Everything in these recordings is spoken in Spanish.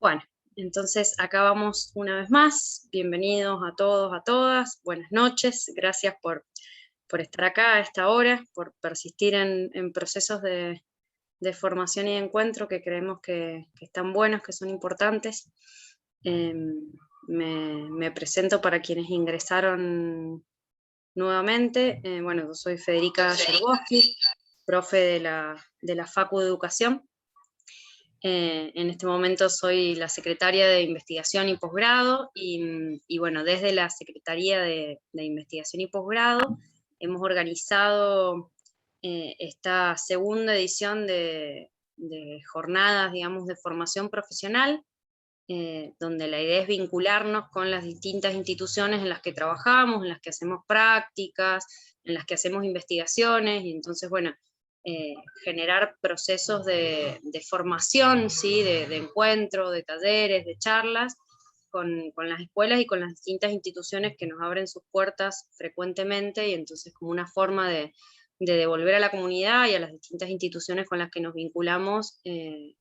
Bueno, entonces acá vamos una vez más. Bienvenidos a todos, a todas. Buenas noches. Gracias por estar acá a esta hora, por persistir en procesos de formación y de encuentro que creemos que están buenos, que son importantes. Me presento para quienes ingresaron nuevamente. Bueno, yo soy Federica Yerboski, profe de la Facu de Educación. En este momento soy la secretaria de Investigación y Posgrado y bueno, desde la Secretaría de Investigación y Posgrado hemos organizado esta segunda edición de jornadas, digamos, de formación profesional, donde la idea es vincularnos con las distintas instituciones en las que trabajamos, en las que hacemos prácticas, en las que hacemos investigaciones, y entonces, bueno, generar procesos de formación, ¿sí? de encuentro, de talleres, de charlas, con las escuelas y con las distintas instituciones que nos abren sus puertas frecuentemente, y entonces como una forma de devolver a la comunidad y a las distintas instituciones con las que nos vinculamos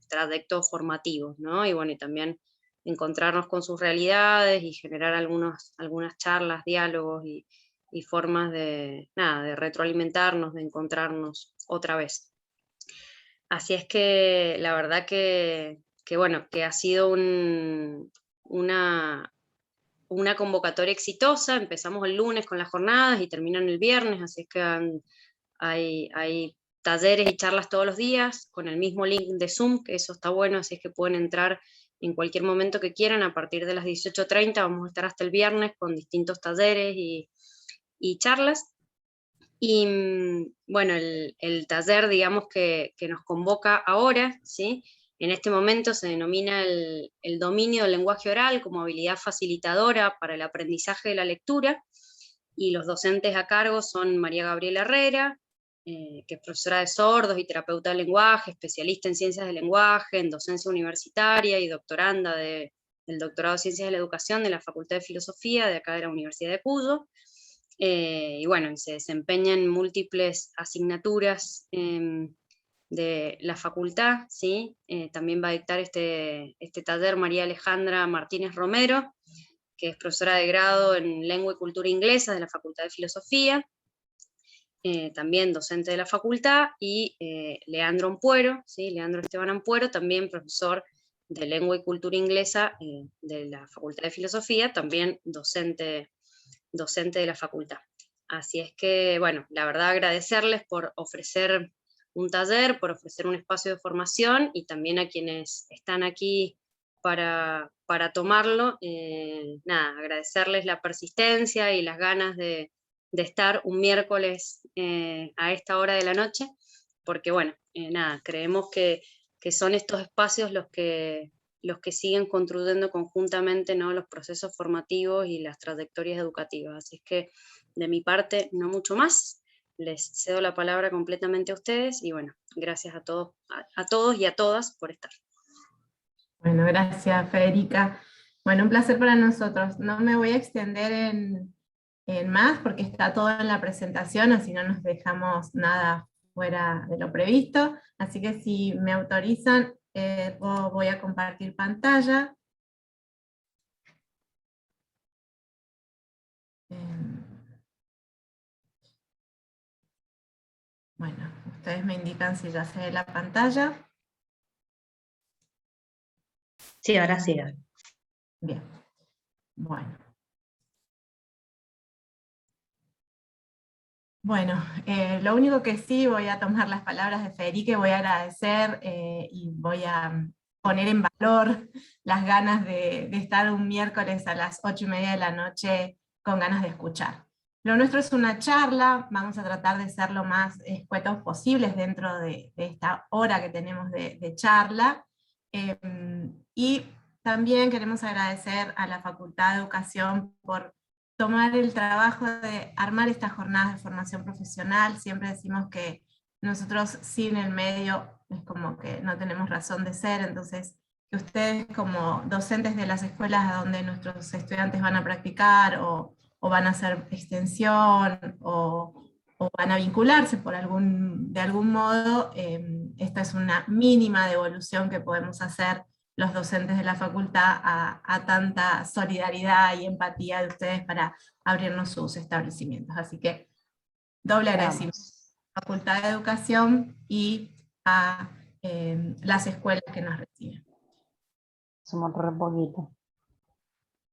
trayectos formativos, ¿no? Y bueno, y también encontrarnos con sus realidades y generar algunas charlas, diálogos y formas de retroalimentarnos, de encontrarnos otra vez. Así es que la verdad bueno, que ha sido una convocatoria exitosa. Empezamos el lunes con las jornadas y terminan el viernes, así es que hay talleres y charlas todos los días con el mismo link de Zoom, que eso está bueno, así es que pueden entrar en cualquier momento que quieran. A partir de las 18:30 vamos a estar hasta el viernes con distintos talleres y charlas. Y bueno, el taller, digamos, que nos convoca ahora, ¿sí? En este momento se denomina el dominio del lenguaje oral como habilidad facilitadora para el aprendizaje de la lectura, y los docentes a cargo son María Gabriela Herrera, que es profesora de sordos y terapeuta del lenguaje, especialista en ciencias del lenguaje, en docencia universitaria y doctoranda del doctorado de Ciencias de la Educación de la Facultad de Filosofía de acá de la Universidad de Cuyo. Y bueno, se desempeña en múltiples asignaturas de la facultad, ¿sí? También va a dictar este taller María Alejandra Martínez Romero, que es profesora de grado en Lengua y Cultura Inglesa de la Facultad de Filosofía, también docente de la facultad, y Leandro Ampuero, ¿sí? Leandro Esteban Ampuero, también profesor de Lengua y Cultura Inglesa de la Facultad de Filosofía, también docente de la facultad. Así es que, bueno, la verdad agradecerles por ofrecer un taller, por ofrecer un espacio de formación, y también a quienes están aquí para tomarlo, agradecerles la persistencia y las ganas de estar un miércoles a esta hora de la noche, porque bueno, creemos que son estos espacios los que siguen construyendo conjuntamente, ¿no?, los procesos formativos y las trayectorias educativas. Así es que de mi parte no mucho más, les cedo la palabra completamente a ustedes, y bueno, gracias a todos y a todas por estar. Bueno, gracias Federica. Bueno, un placer para nosotros. No me voy a extender en más porque está todo en la presentación, así no nos dejamos nada fuera de lo previsto. Así que si me autorizan, voy a compartir pantalla. Bueno, ustedes me indican si ya se ve la pantalla. Sí, ahora sí. Bien, bueno. Bueno, lo único que sí voy a tomar las palabras de Federica y voy a agradecer y voy a poner en valor las ganas de estar un miércoles a las 8:30 de la noche con ganas de escuchar. Lo nuestro es una charla, vamos a tratar de ser lo más escuetos posibles dentro de esta hora que tenemos de charla. Y también queremos agradecer a la Facultad de Educación por tomar el trabajo de armar estas jornadas de formación profesional. Siempre decimos que nosotros sin el medio es como que no tenemos razón de ser, entonces que ustedes como docentes de las escuelas a donde nuestros estudiantes van a practicar o van a hacer extensión o van a vincularse de algún modo, esta es una mínima devolución que podemos hacer los docentes de la facultad a tanta solidaridad y empatía de ustedes para abrirnos sus establecimientos. Así que doble agradecimiento a la Facultad de Educación y a las escuelas que nos reciben. Somos re poquitos.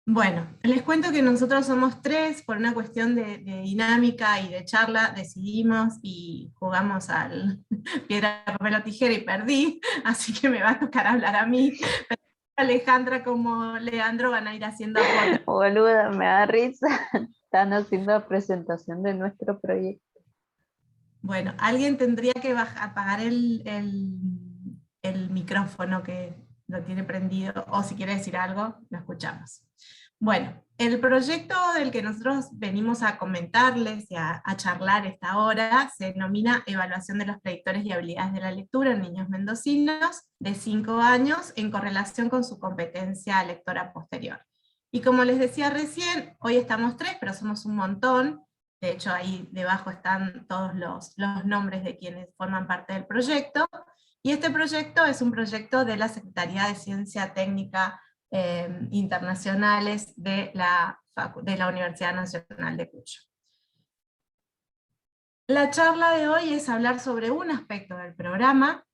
Bueno, les cuento que nosotros somos 3, por una cuestión de dinámica y de charla decidimos y jugamos al piedra, papel o tijera y perdí, así que me va a tocar hablar a mí. Pero Alejandra como Leandro van a ir haciendo aportes. Boluda, me da risa. Están haciendo la presentación de nuestro proyecto. Bueno, alguien tendría que apagar el micrófono que lo tiene prendido, o si quiere decir algo, lo escuchamos. Bueno, el proyecto del que nosotros venimos a comentarles y a charlar esta hora se denomina Evaluación de los predictores y habilidades de la lectura en niños mendocinos de 5 años en correlación con su competencia lectora posterior. Y como les decía recién, hoy estamos 3, pero somos un montón. De hecho, ahí debajo están todos los nombres de quienes forman parte del proyecto. Y este proyecto es un proyecto de la Secretaría de Ciencia Técnica Internacionales de la Universidad Nacional de Cuyo. La charla de hoy es hablar sobre un aspecto del programa,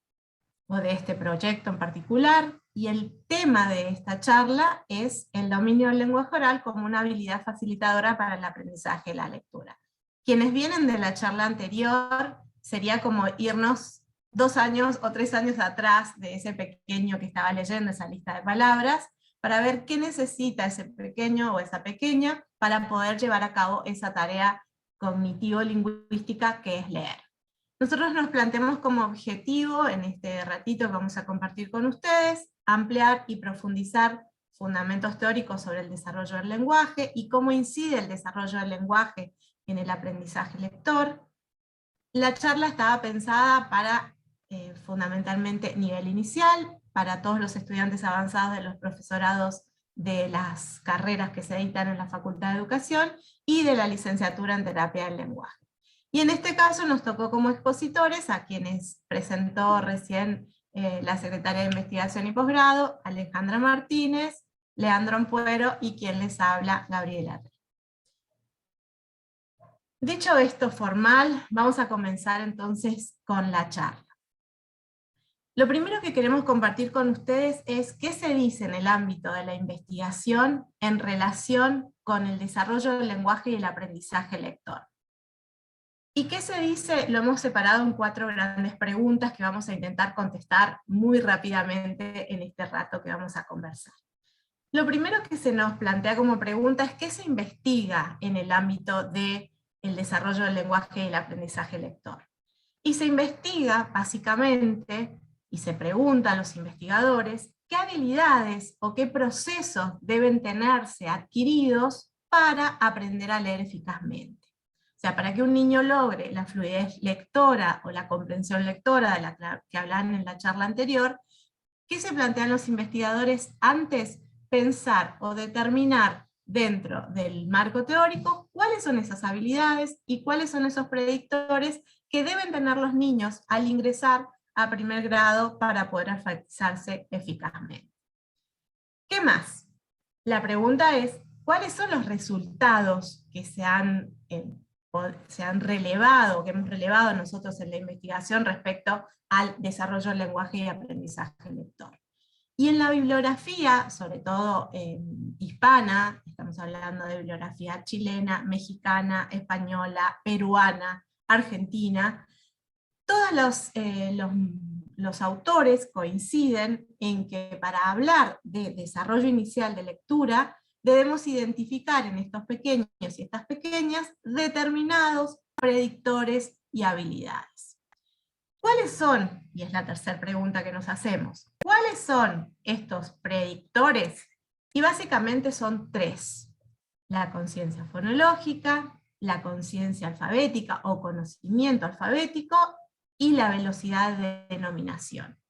o de este proyecto en particular, y el tema de esta charla es el dominio del lenguaje oral como una habilidad facilitadora para el aprendizaje de la lectura. Quienes vienen de la charla anterior, sería como irnos 2 años o 3 años atrás de ese pequeño que estaba leyendo esa lista de palabras, para ver qué necesita ese pequeño o esa pequeña para poder llevar a cabo esa tarea cognitivo-lingüística que es leer. Nosotros nos planteamos como objetivo, en este ratito que vamos a compartir con ustedes, ampliar y profundizar fundamentos teóricos sobre el desarrollo del lenguaje y cómo incide el desarrollo del lenguaje en el aprendizaje lector. La charla estaba pensada para fundamentalmente nivel inicial, para todos los estudiantes avanzados de los profesorados de las carreras que se dictan en la Facultad de Educación y de la licenciatura en Terapia del Lenguaje. Y en este caso nos tocó como expositores a quienes presentó recién la Secretaria de Investigación y Posgrado, Alejandra Martínez, Leandro Ampuero y quien les habla, Gabriela. Dicho esto formal, vamos a comenzar entonces con la charla. Lo primero que queremos compartir con ustedes es qué se dice en el ámbito de la investigación en relación con el desarrollo del lenguaje y el aprendizaje lector. ¿Y qué se dice? Lo hemos separado en 4 grandes preguntas que vamos a intentar contestar muy rápidamente en este rato que vamos a conversar. Lo primero que se nos plantea como pregunta es qué se investiga en el ámbito del desarrollo del lenguaje y el aprendizaje lector. Y se investiga básicamente, y se pregunta a los investigadores, qué habilidades o qué procesos deben tenerse adquiridos para aprender a leer eficazmente. O sea, para que un niño logre la fluidez lectora o la comprensión lectora de la que hablan en la charla anterior, ¿qué se plantean los investigadores antes? Pensar o determinar dentro del marco teórico cuáles son esas habilidades y cuáles son esos predictores que deben tener los niños al ingresar a primer grado para poder alfabetizarse eficazmente. ¿Qué más? La pregunta es, ¿cuáles son los resultados que se han relevado, que hemos relevado nosotros en la investigación respecto al desarrollo del lenguaje y aprendizaje lector? Y en la bibliografía, sobre todo hispana, estamos hablando de bibliografía chilena, mexicana, española, peruana, argentina, todos los autores coinciden en que para hablar de desarrollo inicial de lectura, debemos identificar en estos pequeños y estas pequeñas determinados predictores y habilidades. ¿Cuáles son? Y es la tercera pregunta que nos hacemos. ¿Cuáles son estos predictores? Y básicamente son 3. La conciencia fonológica, la conciencia alfabética o conocimiento alfabético y la velocidad de denominación.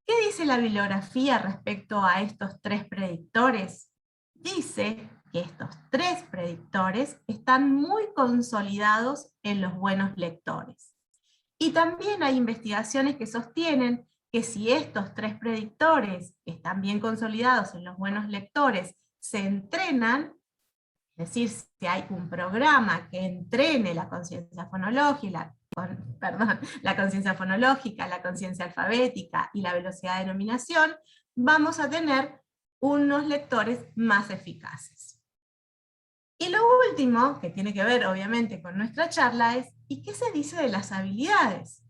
¿Qué dice la bibliografía respecto a estos 3 predictores? Dice que estos 3 predictores están muy consolidados en los buenos lectores. Y también hay investigaciones que sostienen que si estos 3 predictores que están bien consolidados en los buenos lectores se entrenan, es decir, si hay un programa que entrene la conciencia fonológica, la conciencia fonológica, la conciencia alfabética y la velocidad de denominación, vamos a tener unos lectores más eficaces. Y lo último, que tiene que ver obviamente con nuestra charla, es ¿y qué se dice de las habilidades?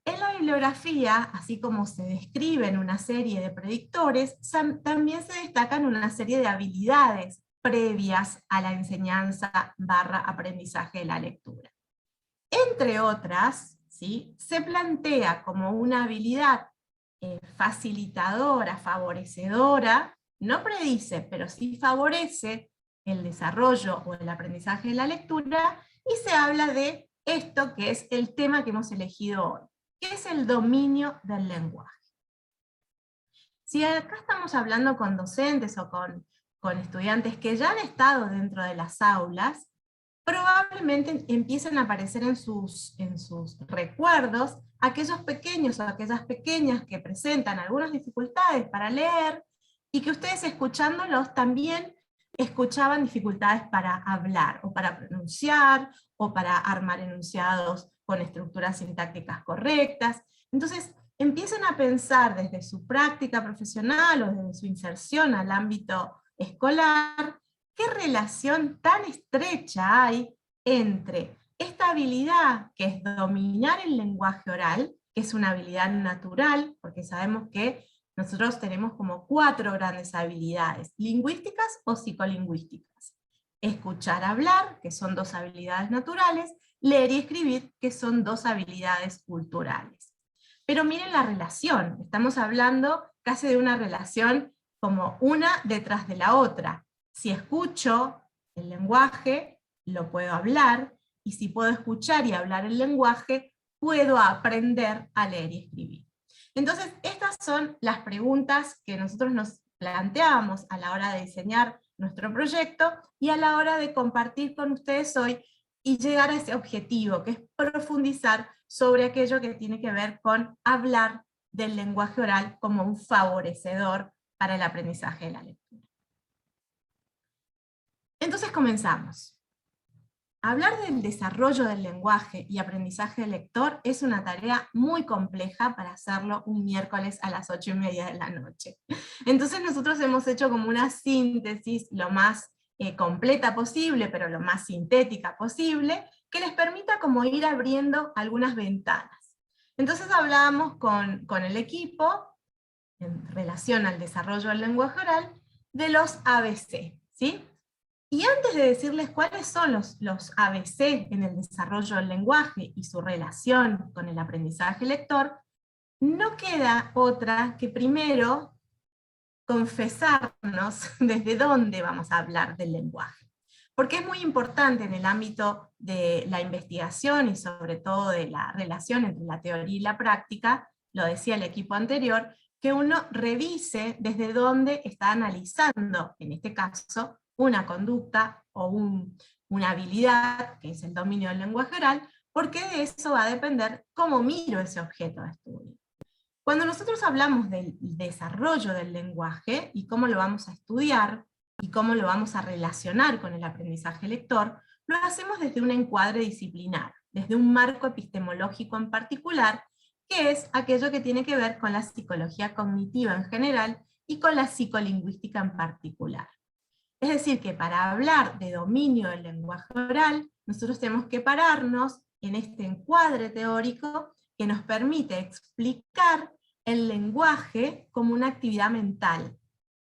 En la bibliografía, así como se describen una serie de predictores, también se destacan una serie de habilidades previas a la enseñanza / aprendizaje de la lectura. Entre otras, ¿sí?, se plantea como una habilidad facilitadora, favorecedora, no predice, pero sí favorece el desarrollo o el aprendizaje de la lectura, y se habla de esto que es el tema que hemos elegido hoy, que es el dominio del lenguaje. Si acá estamos hablando con docentes o con estudiantes que ya han estado dentro de las aulas, probablemente empiecen a aparecer en sus recuerdos aquellos pequeños o aquellas pequeñas que presentan algunas dificultades para leer, y que ustedes escuchándolos también escuchaban dificultades para hablar, o para pronunciar, o para armar enunciados con estructuras sintácticas correctas. Entonces, empiecen a pensar desde su práctica profesional o desde su inserción al ámbito escolar, ¿qué relación tan estrecha hay entre esta habilidad que es dominar el lenguaje oral, que es una habilidad natural, porque sabemos que nosotros tenemos como 4 grandes habilidades, lingüísticas o psicolingüísticas? Escuchar, hablar, que son 2 habilidades naturales, leer y escribir, que son 2 habilidades culturales. Pero miren la relación, estamos hablando casi de una relación como una detrás de la otra. Si escucho el lenguaje, lo puedo hablar, y si puedo escuchar y hablar el lenguaje, puedo aprender a leer y escribir. Entonces, estas son las preguntas que nosotros nos planteábamos a la hora de diseñar nuestro proyecto, y a la hora de compartir con ustedes hoy, y llegar a ese objetivo, que es profundizar sobre aquello que tiene que ver con hablar del lenguaje oral como un favorecedor para el aprendizaje de la lectura. Entonces comenzamos. Hablar del desarrollo del lenguaje y aprendizaje del lector es una tarea muy compleja para hacerlo un miércoles a las 8:30 de la noche. Entonces nosotros hemos hecho como una síntesis lo más completa posible, pero lo más sintética posible, que les permita como ir abriendo algunas ventanas. Entonces hablábamos con el equipo, en relación al desarrollo del lenguaje oral, de los ABC, ¿sí? Y antes de decirles cuáles son los ABC en el desarrollo del lenguaje y su relación con el aprendizaje lector, no queda otra que primero confesarnos desde dónde vamos a hablar del lenguaje. Porque es muy importante en el ámbito de la investigación y sobre todo de la relación entre la teoría y la práctica, lo decía el equipo anterior, que uno revise desde dónde está analizando, en este caso, una conducta o una habilidad, que es el dominio del lenguaje oral, porque de eso va a depender cómo miro ese objeto de estudio. Cuando nosotros hablamos del desarrollo del lenguaje y cómo lo vamos a estudiar, y cómo lo vamos a relacionar con el aprendizaje lector, lo hacemos desde un encuadre disciplinar, desde un marco epistemológico en particular, que es aquello que tiene que ver con la psicología cognitiva en general y con la psicolingüística en particular. Es decir, que para hablar de dominio del lenguaje oral, nosotros tenemos que pararnos en este encuadre teórico que nos permite explicar el lenguaje como una actividad mental,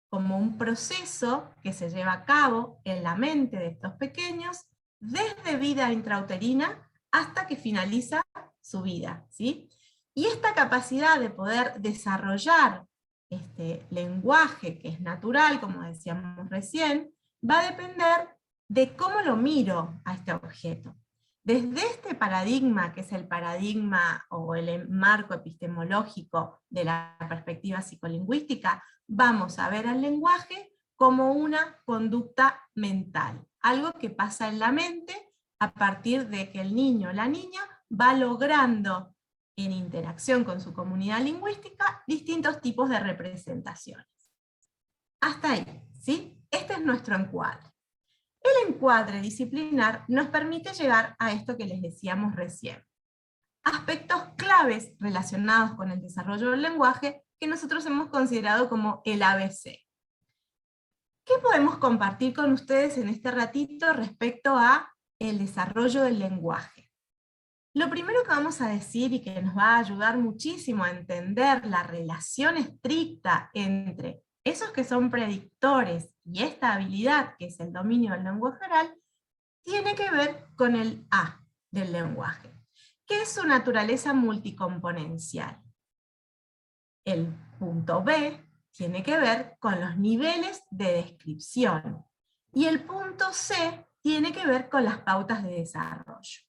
como un proceso que se lleva a cabo en la mente de estos pequeños desde vida intrauterina hasta que finaliza su vida, ¿sí? Y esta capacidad de poder desarrollar este lenguaje que es natural, como decíamos recién, va a depender de cómo lo miro a este objeto. Desde este paradigma, que es el paradigma o el marco epistemológico de la perspectiva psicolingüística, vamos a ver al lenguaje como una conducta mental, algo que pasa en la mente a partir de que el niño o la niña va logrando en interacción con su comunidad lingüística, distintos tipos de representaciones. Hasta ahí, ¿sí? Este es nuestro encuadre. El encuadre disciplinar nos permite llegar a esto que les decíamos recién. Aspectos claves relacionados con el desarrollo del lenguaje que nosotros hemos considerado como el ABC. ¿Qué podemos compartir con ustedes en este ratito respecto a el desarrollo del lenguaje? Lo primero que vamos a decir y que nos va a ayudar muchísimo a entender la relación estricta entre esos que son predictores y esta habilidad, que es el dominio del lenguaje oral, tiene que ver con el A del lenguaje, que es su naturaleza multicomponencial. El punto B tiene que ver con los niveles de descripción, y el punto C tiene que ver con las pautas de desarrollo.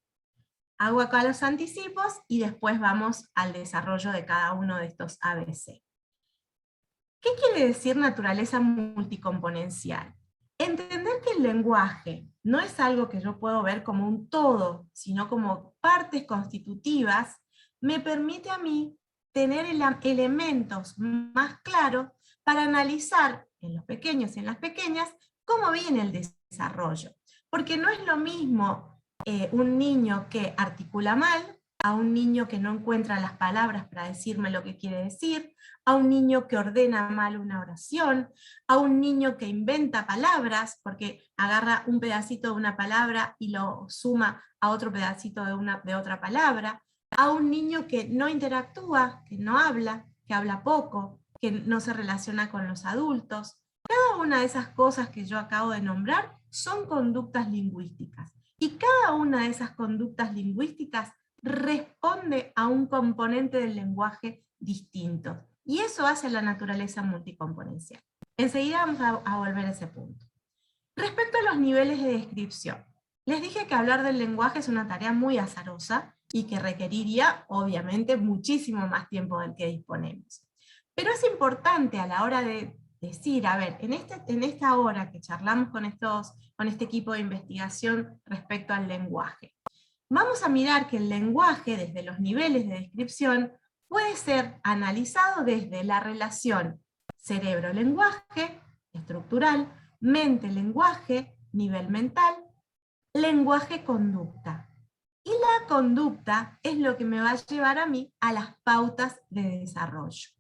Hago acá los anticipos y después vamos al desarrollo de cada uno de estos ABC. ¿Qué quiere decir naturaleza multicomponencial? Entender que el lenguaje no es algo que yo puedo ver como un todo, sino como partes constitutivas, me permite a mí tener elementos más claros para analizar en los pequeños y en las pequeñas cómo viene el desarrollo. Porque no es lo mismo un niño que articula mal, a un niño que no encuentra las palabras para decirme lo que quiere decir, a un niño que ordena mal una oración, a un niño que inventa palabras, porque agarra un pedacito de una palabra y lo suma a otro pedacito de otra palabra, a un niño que no interactúa, que no habla, que habla poco, que no se relaciona con los adultos. Cada una de esas cosas que yo acabo de nombrar son conductas lingüísticas. Y cada una de esas conductas lingüísticas responde a un componente del lenguaje distinto. Y eso hace la naturaleza multicomponencial. Enseguida vamos a volver a ese punto. Respecto a los niveles de descripción, les dije que hablar del lenguaje es una tarea muy azarosa y que requeriría, obviamente, muchísimo más tiempo del que disponemos. Pero es importante a la hora de decir, a ver, en esta hora que charlamos con este equipo de investigación respecto al lenguaje, vamos a mirar que el lenguaje, desde los niveles de descripción, puede ser analizado desde la relación cerebro-lenguaje, estructural, mente-lenguaje, nivel mental, lenguaje-conducta. Y la conducta es lo que me va a llevar a mí a las pautas de desarrollo.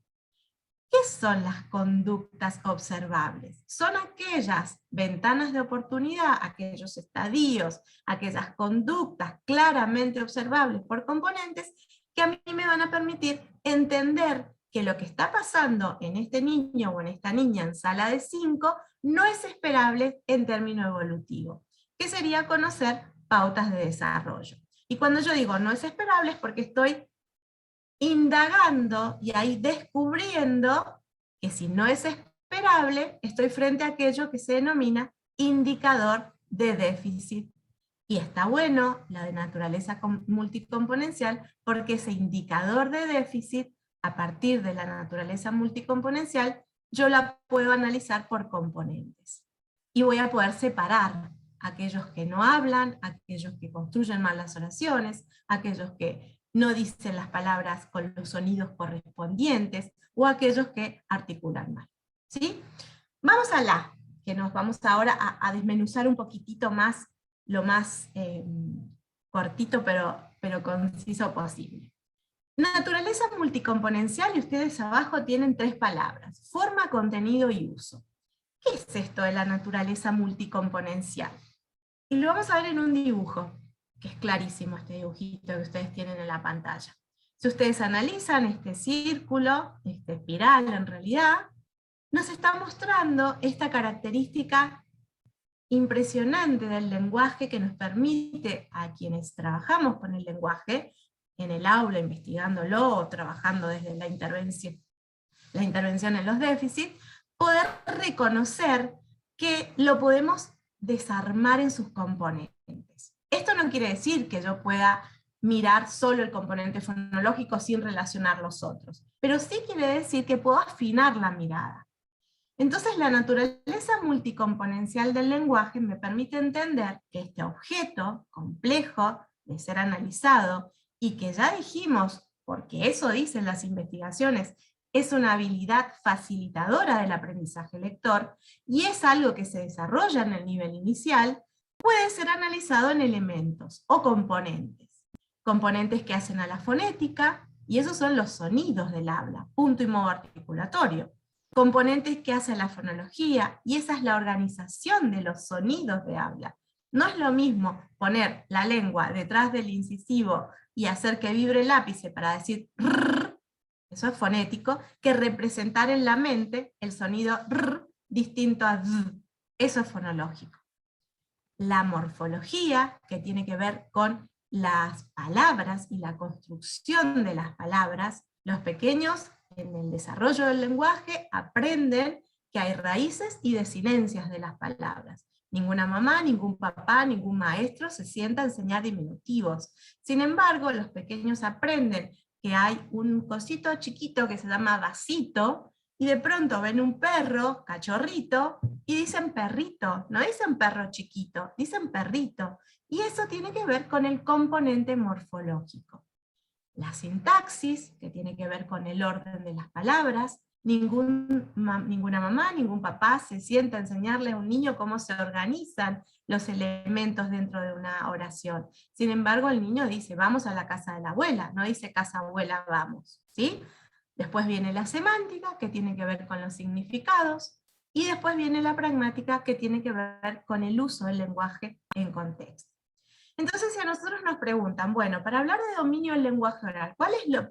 ¿Qué son las conductas observables? Son aquellas ventanas de oportunidad, aquellos estadios, aquellas conductas claramente observables por componentes que a mí me van a permitir entender que lo que está pasando en este niño o en esta niña en sala de 5 no es esperable en término evolutivo, que sería conocer pautas de desarrollo. Y cuando yo digo no es esperable es porque estoy indagando y ahí descubriendo que si no es esperable, estoy frente a aquello que se denomina indicador de déficit. Y está bueno la de naturaleza multicomponencial, porque ese indicador de déficit, a partir de la naturaleza multicomponencial, yo la puedo analizar por componentes. Y voy a poder separar aquellos que no hablan, aquellos que construyen mal las oraciones, aquellos que no dicen las palabras con los sonidos correspondientes, o aquellos que articulan mal. ¿Sí? Vamos a la, que nos vamos ahora a desmenuzar un poquitito más, lo más cortito pero conciso posible. Naturaleza multicomponencial, y ustedes abajo tienen 3 palabras: forma, contenido y uso. ¿Qué es esto de la naturaleza multicomponencial? Y lo vamos a ver en un dibujo, que es clarísimo este dibujito que ustedes tienen en la pantalla. Si ustedes analizan este círculo, esta espiral en realidad, nos está mostrando esta característica impresionante del lenguaje que nos permite a quienes trabajamos con el lenguaje, en el aula investigándolo o trabajando desde la intervención en los déficits, poder reconocer que lo podemos desarmar en sus componentes. Esto no quiere decir que yo pueda mirar solo el componente fonológico sin relacionar los otros, pero sí quiere decir que puedo afinar la mirada. Entonces la naturaleza multicomponencial del lenguaje me permite entender que este objeto complejo de ser analizado, y que ya dijimos porque eso dicen las investigaciones, es una habilidad facilitadora del aprendizaje lector, y es algo que se desarrolla en el nivel inicial, puede ser analizado en elementos o componentes. Componentes que hacen a la fonética, y esos son los sonidos del habla, punto y modo articulatorio. Componentes que hacen la fonología, y esa es la organización de los sonidos de habla. No es lo mismo poner la lengua detrás del incisivo y hacer que vibre el ápice para decir rrr, eso es fonético, que representar en la mente el sonido rrr distinto a z, eso es fonológico. La morfología, que tiene que ver con las palabras y la construcción de las palabras, los pequeños en el desarrollo del lenguaje aprenden que hay raíces y desinencias de las palabras. Ninguna mamá, ningún papá, ningún maestro se sienta a enseñar diminutivos. Sin embargo, los pequeños aprenden que hay un cosito chiquito que se llama vasito, y de pronto ven un perro, cachorrito, y dicen perrito, no dicen perro chiquito, dicen perrito. Y eso tiene que ver con el componente morfológico. La sintaxis, que tiene que ver con el orden de las palabras. Ninguna mamá, ningún papá se sienta a enseñarle a un niño cómo se organizan los elementos dentro de una oración. Sin embargo, el niño dice, vamos a la casa de la abuela, no dice casa abuela, vamos, ¿sí? Después viene la semántica, que tiene que ver con los significados, y después viene la pragmática, que tiene que ver con el uso del lenguaje en contexto. Entonces, si a nosotros nos preguntan, bueno, para hablar de dominio del lenguaje oral,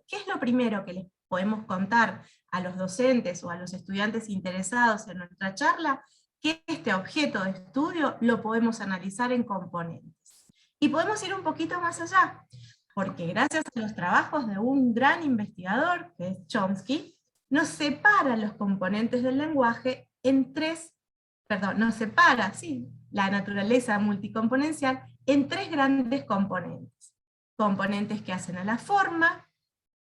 ¿qué es lo primero que les podemos contar a los docentes o a los estudiantes interesados en nuestra charla? Que este objeto de estudio lo podemos analizar en componentes. Y podemos ir un poquito más allá, porque gracias a los trabajos de un gran investigador, que es Chomsky, nos separa los componentes del lenguaje en la naturaleza multicomponencial en tres grandes componentes. Componentes que hacen a la forma,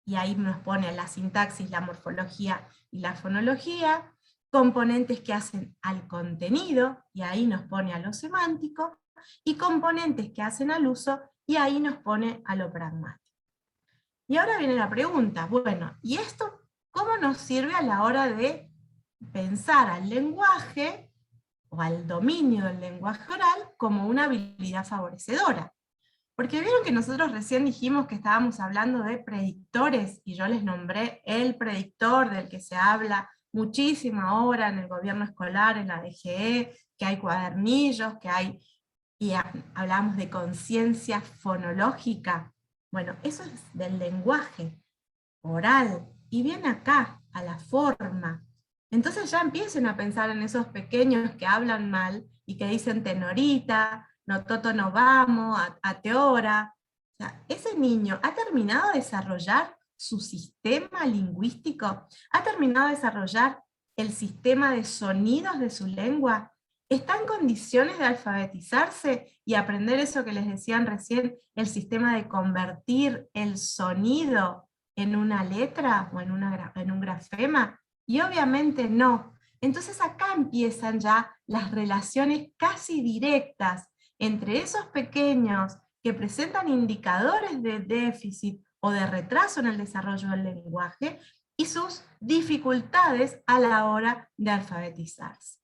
y ahí nos pone la sintaxis, la morfología y la fonología. Componentes que hacen al contenido, y ahí nos pone a lo semántico. Y componentes que hacen al uso, y ahí nos pone a lo pragmático. Y ahora viene la pregunta, bueno, ¿y esto cómo nos sirve a la hora de pensar al lenguaje o al dominio del lenguaje oral como una habilidad favorecedora? Porque vieron que nosotros recién dijimos que estábamos hablando de predictores, y yo les nombré el predictor del que se habla muchísimo ahora en el gobierno escolar, en la DGE, que hay cuadernillos, y hablamos de conciencia fonológica. Bueno, eso es del lenguaje oral, y viene acá, a la forma. Entonces ya empiecen a pensar en esos pequeños que hablan mal, y que dicen tenorita, no toto no vamos, a teora. O sea, ese niño ha terminado de desarrollar su sistema lingüístico, ha terminado de desarrollar el sistema de sonidos de su lengua, está en condiciones de alfabetizarse y aprender eso que les decían recién, el sistema de convertir el sonido en una letra o en un grafema, y obviamente no. Entonces acá empiezan ya las relaciones casi directas entre esos pequeños que presentan indicadores de déficit o de retraso en el desarrollo del lenguaje y sus dificultades a la hora de alfabetizarse.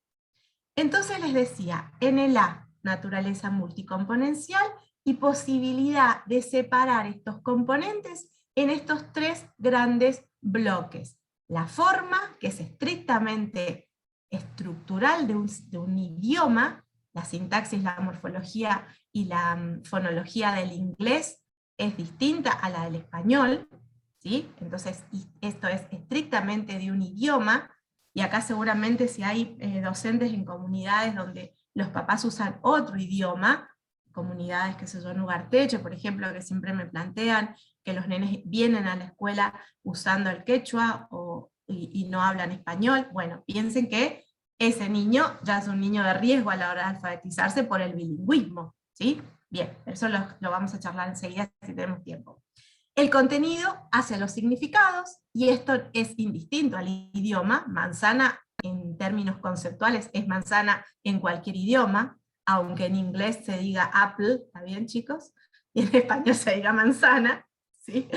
Entonces les decía, en el A, naturaleza multicomponencial y posibilidad de separar estos componentes en estos tres grandes bloques. La forma, que es estrictamente estructural de un idioma, la sintaxis, la morfología y la fonología del inglés es distinta a la del español, ¿sí? Entonces esto es estrictamente de un idioma, y acá seguramente si hay docentes en comunidades donde los papás usan otro idioma, comunidades que se en Ugarteche, por ejemplo, que siempre me plantean que los nenes vienen a la escuela usando el quechua y no hablan español, bueno, piensen que ese niño ya es un niño de riesgo a la hora de alfabetizarse por el bilingüismo, ¿sí? Bien, eso lo vamos a charlar enseguida si tenemos tiempo. El contenido hace los significados, y esto es indistinto al idioma. Manzana, en términos conceptuales, es manzana en cualquier idioma, aunque en inglés se diga apple, ¿está bien, chicos? Y en español se diga manzana, ¿sí?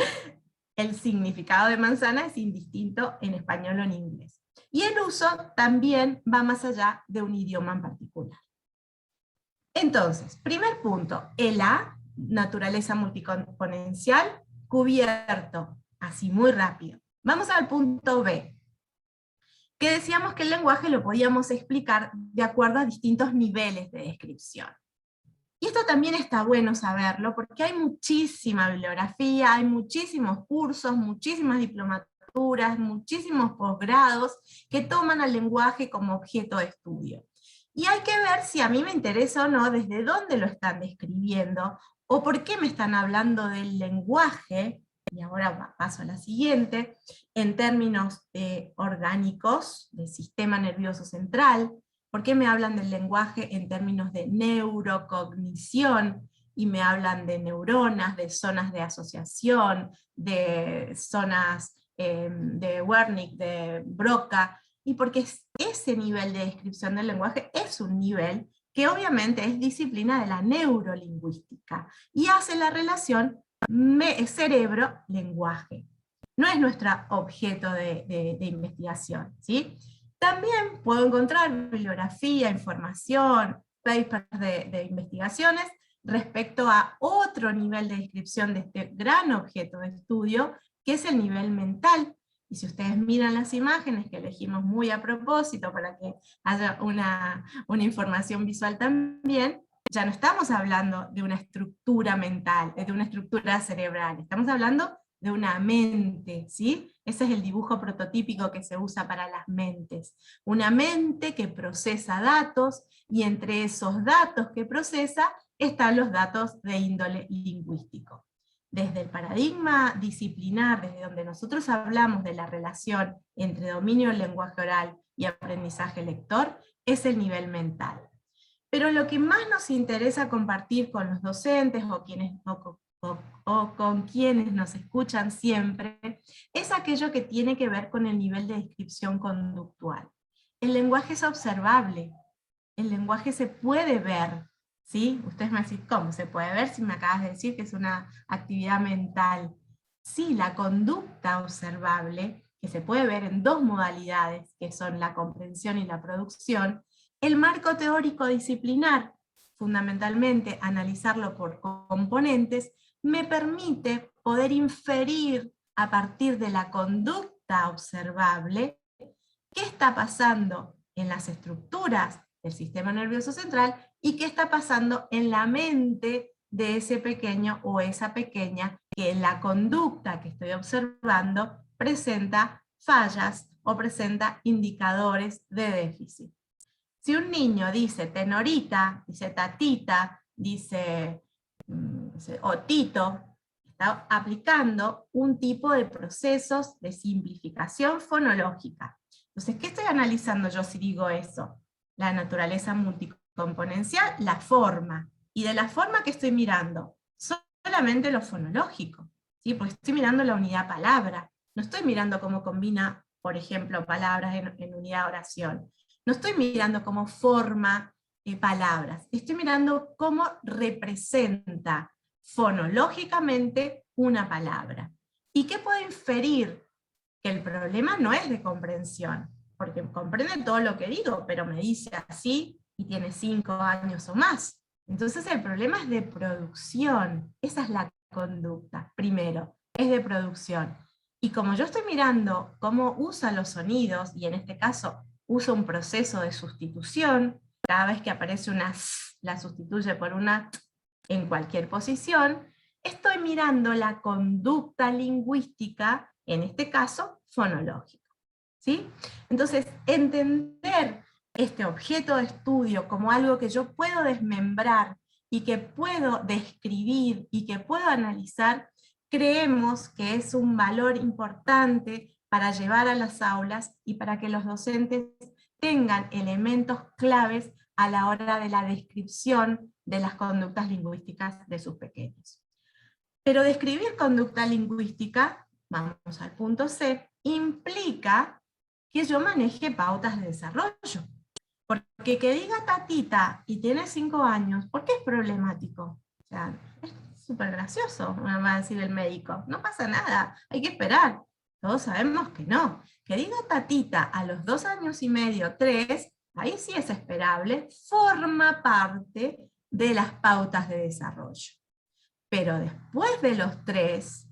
el significado de manzana es indistinto en español o en inglés. Y el uso también va más allá de un idioma en particular. Entonces, primer punto, el A, naturaleza multicomponencial, cubierto, así muy rápido. Vamos al punto B, que decíamos que el lenguaje lo podíamos explicar de acuerdo a distintos niveles de descripción. Y esto también está bueno saberlo, porque hay muchísima bibliografía, hay muchísimos cursos, muchísimas diplomaturas, muchísimos posgrados que toman al lenguaje como objeto de estudio. Y hay que ver si a mí me interesa o no, desde dónde lo están describiendo, o por qué me están hablando del lenguaje, y ahora paso a la siguiente, en términos orgánicos, del sistema nervioso central. ¿Por qué me hablan del lenguaje en términos de neurocognición? Y me hablan de neuronas, de zonas de asociación, de zonas de Wernicke, de Broca, y porque ese nivel de descripción del lenguaje es un nivel que obviamente es disciplina de la neurolingüística, y hace la relación cerebro-lenguaje. No es nuestro objeto de investigación, ¿sí? También puedo encontrar bibliografía, información, papers de investigaciones respecto a otro nivel de descripción de este gran objeto de estudio, que es el nivel mental. Y si ustedes miran las imágenes que elegimos muy a propósito para que haya una información visual también, ya no estamos hablando de una estructura mental, de una estructura cerebral, estamos hablando de una mente, ¿sí? Ese es el dibujo prototípico que se usa para las mentes. Una mente que procesa datos, y entre esos datos que procesa están los datos de índole lingüístico. Desde el paradigma disciplinar, desde donde nosotros hablamos de la relación entre dominio del lenguaje oral y aprendizaje lector, es el nivel mental. Pero lo que más nos interesa compartir con los docentes o con quienes nos escuchan siempre, es aquello que tiene que ver con el nivel de descripción conductual. El lenguaje es observable, el lenguaje se puede ver, ¿sí? Ustedes me dicen, ¿cómo se puede ver si me acabas de decir que es una actividad mental? Sí, la conducta observable, que se puede ver en dos modalidades, que son la comprensión y la producción. El marco teórico disciplinar, fundamentalmente analizarlo por componentes, me permite poder inferir a partir de la conducta observable qué está pasando en las estructuras del sistema nervioso central y qué está pasando en la mente de ese pequeño o esa pequeña que en la conducta que estoy observando presenta fallas o presenta indicadores de déficit. Si un niño dice tenorita, dice tatita, dice otito, está aplicando un tipo de procesos de simplificación fonológica. Entonces, ¿qué estoy analizando yo si digo eso? La naturaleza multicomponencial, la forma. Y de la forma que estoy mirando, solamente lo fonológico, ¿sí? Porque estoy mirando la unidad palabra. No estoy mirando cómo combina, por ejemplo, palabras en unidad oración. No estoy mirando cómo forma palabras. Estoy mirando cómo representa fonológicamente una palabra. ¿Y qué puedo inferir? Que el problema no es de comprensión, porque comprende todo lo que digo, pero me dice así y tiene 5 años o más. Entonces el problema es de producción. Esa es la conducta, primero, es de producción. Y como yo estoy mirando cómo usa los sonidos, y en este caso usa un proceso de sustitución, cada vez que aparece una s, la sustituye por una t en cualquier posición, estoy mirando la conducta lingüística, en este caso fonológica, ¿sí? Entonces, entender este objeto de estudio como algo que yo puedo desmembrar y que puedo describir y que puedo analizar, creemos que es un valor importante para llevar a las aulas y para que los docentes tengan elementos claves a la hora de la descripción de las conductas lingüísticas de sus pequeños. Pero describir conducta lingüística, vamos al punto C, implica que yo maneje pautas de desarrollo. Porque que diga tatita y tiene 5 años, ¿por qué es problemático? O sea, súper gracioso, me va a decir el médico. No pasa nada, hay que esperar. Todos sabemos que no. Que diga tatita a los 2 años y medio, 3, ahí sí es esperable, forma parte de las pautas de desarrollo. Pero después de los 3,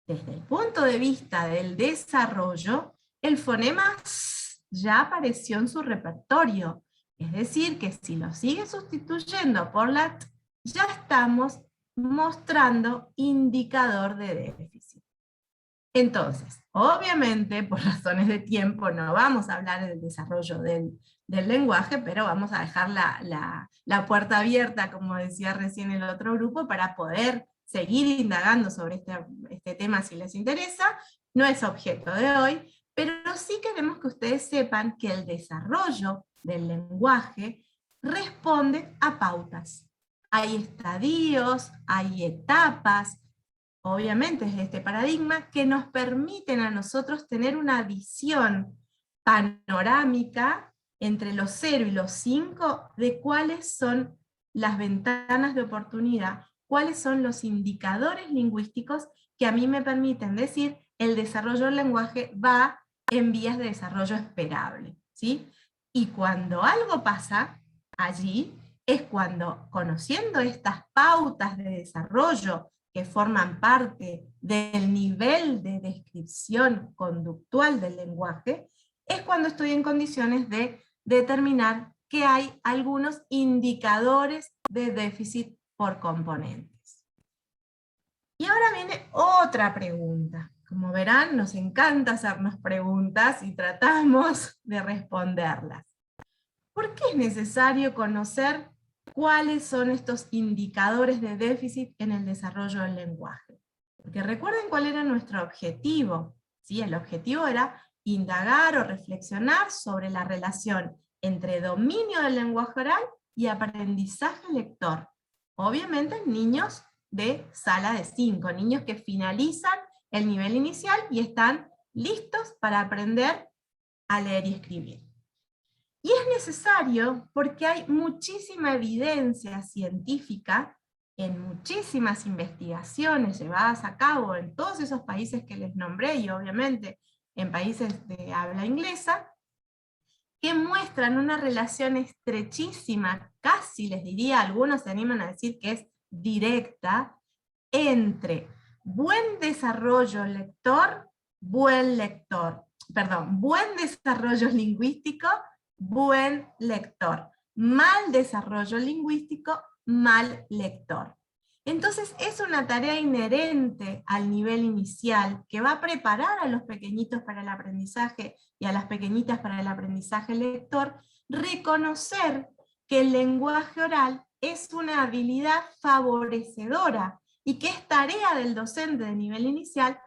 desde el punto de vista del desarrollo, el fonema ya apareció en su repertorio. Es decir, que si lo sigue sustituyendo por la t, ya estamos mostrando indicador de déficit. Entonces, obviamente, por razones de tiempo, no vamos a hablar del desarrollo del lenguaje, pero vamos a dejar la puerta abierta, como decía recién el otro grupo, para poder seguir indagando sobre este tema si les interesa. No es objeto de hoy, pero sí queremos que ustedes sepan que el desarrollo del lenguaje responde a pautas. Hay estadios, hay etapas, obviamente es este paradigma, que nos permiten a nosotros tener una visión panorámica entre los 0 y los 5 de cuáles son las ventanas de oportunidad, cuáles son los indicadores lingüísticos que a mí me permiten decir el desarrollo del lenguaje va en vías de desarrollo esperable, ¿sí? Y cuando algo pasa allí, es cuando, conociendo estas pautas de desarrollo que forman parte del nivel de descripción conductual del lenguaje, es cuando estoy en condiciones de determinar que hay algunos indicadores de déficit por componentes. Y ahora viene otra pregunta. Como verán, nos encanta hacernos preguntas y tratamos de responderlas. ¿Por qué es necesario conocer cuáles son estos indicadores de déficit en el desarrollo del lenguaje? Porque recuerden cuál era nuestro objetivo, ¿sí? El objetivo era indagar o reflexionar sobre la relación entre dominio del lenguaje oral y aprendizaje lector. Obviamente niños de sala de 5, niños que finalizan el nivel inicial y están listos para aprender a leer y escribir. Y es necesario porque hay muchísima evidencia científica en muchísimas investigaciones llevadas a cabo en todos esos países que les nombré, y obviamente en países de habla inglesa, que muestran una relación estrechísima, casi les diría, algunos se animan a decir que es directa, entre buen desarrollo lector, buen desarrollo lingüístico, buen lector. Mal desarrollo lingüístico, mal lector. Entonces es una tarea inherente al nivel inicial que va a preparar a los pequeñitos para el aprendizaje y a las pequeñitas para el aprendizaje lector, reconocer que el lenguaje oral es una habilidad favorecedora y que es tarea del docente de nivel inicial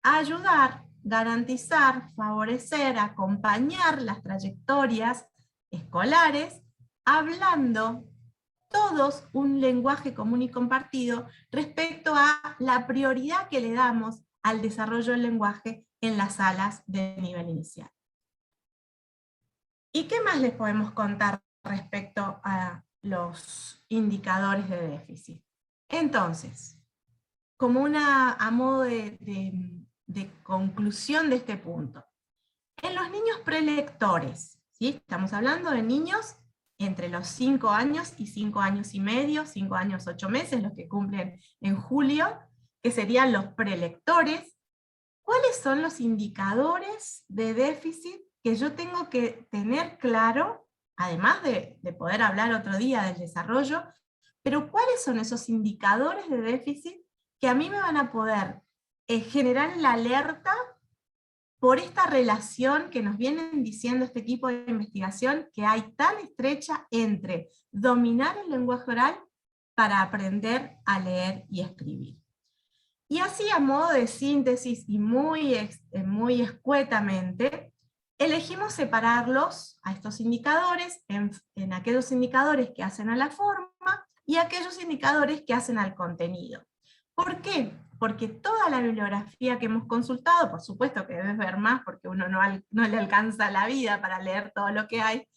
ayudar, garantizar, favorecer, acompañar las trayectorias escolares, hablando todos un lenguaje común y compartido respecto a la prioridad que le damos al desarrollo del lenguaje en las salas de nivel inicial. ¿Y qué más les podemos contar respecto a los indicadores de déficit? Entonces, como a modo de conclusión de este punto, en los niños prelectores, ¿sí? Estamos hablando de niños entre los 5 años y 5 años y medio, 5 años 8 meses, los que cumplen en julio, que serían los prelectores. ¿Cuáles son los indicadores de déficit que yo tengo que tener claro, además de poder hablar otro día del desarrollo, pero cuáles son esos indicadores de déficit que a mí me van a poder generar la alerta por esta relación que nos vienen diciendo este equipo de investigación que hay tan estrecha entre dominar el lenguaje oral para aprender a leer y escribir? Y así, a modo de síntesis y muy escuetamente, elegimos separarlos a estos indicadores en aquellos indicadores que hacen a la forma y aquellos indicadores que hacen al contenido. ¿Por qué? Porque toda la bibliografía que hemos consultado, por supuesto que debes ver más porque uno no le alcanza la vida para leer todo lo que hay,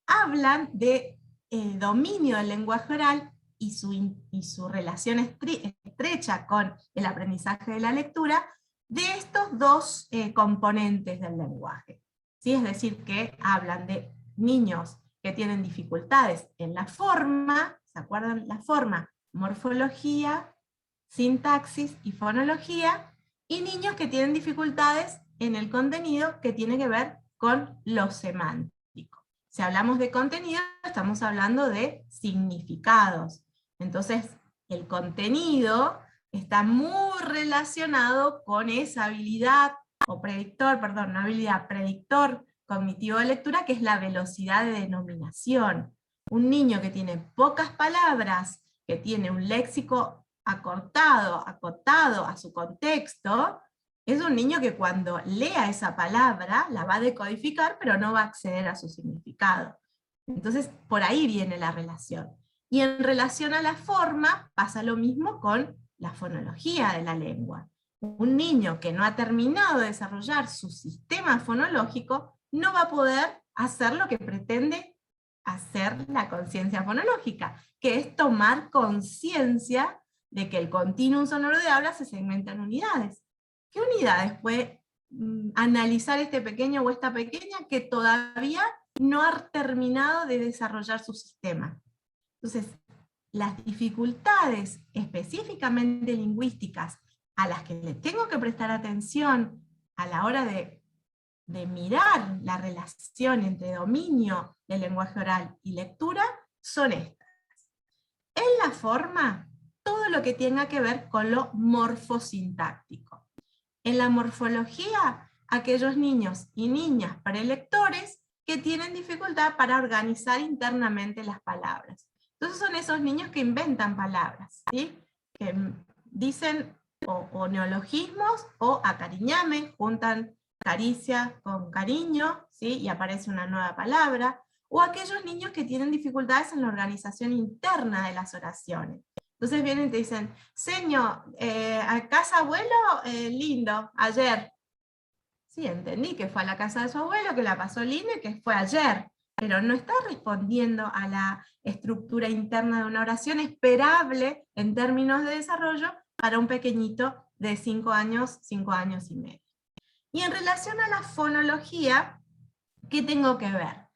hablan de dominio del lenguaje oral y su relación estrecha con el aprendizaje de la lectura de estos dos componentes del lenguaje. ¿Sí? Es decir, que hablan de niños que tienen dificultades en la forma, ¿se acuerdan? La forma, morfología, sintaxis y fonología, y niños que tienen dificultades en el contenido que tiene que ver con lo semántico. Si hablamos de contenido, estamos hablando de significados. Entonces, el contenido está muy relacionado con esa habilidad, o predictor, perdón, no habilidad, predictor cognitivo de lectura, que es la velocidad de denominación. Un niño que tiene pocas palabras, que tiene un léxico acortado, acotado a su contexto, es un niño que cuando lea esa palabra la va a decodificar, pero no va a acceder a su significado. Entonces, por ahí viene la relación. Y en relación a la forma, pasa lo mismo con la fonología de la lengua. Un niño que no ha terminado de desarrollar su sistema fonológico no va a poder hacer lo que pretende hacer la conciencia fonológica, que es tomar conciencia de que el continuum sonoro de habla se segmenta en unidades. ¿Qué unidades puede analizar este pequeño o esta pequeña que todavía no ha terminado de desarrollar su sistema? Entonces, las dificultades específicamente lingüísticas a las que le tengo que prestar atención a la hora de mirar la relación entre dominio del lenguaje oral y lectura son estas. En la forma, todo lo que tenga que ver con lo morfosintáctico. En la morfología, aquellos niños y niñas prelectores que tienen dificultad para organizar internamente las palabras. Entonces son esos niños que inventan palabras, ¿sí? Que dicen o neologismos o acariñame, juntan caricia con cariño, ¿sí? Y aparece una nueva palabra, o aquellos niños que tienen dificultades en la organización interna de las oraciones. Entonces vienen y te dicen, señor, a casa abuelo, lindo, ayer. Sí, entendí que fue a la casa de su abuelo, que la pasó lindo y que fue ayer, pero no está respondiendo a la estructura interna de una oración esperable en términos de desarrollo para un pequeñito de 5 años y medio. Y en relación a la fonología, ¿qué tengo que ver?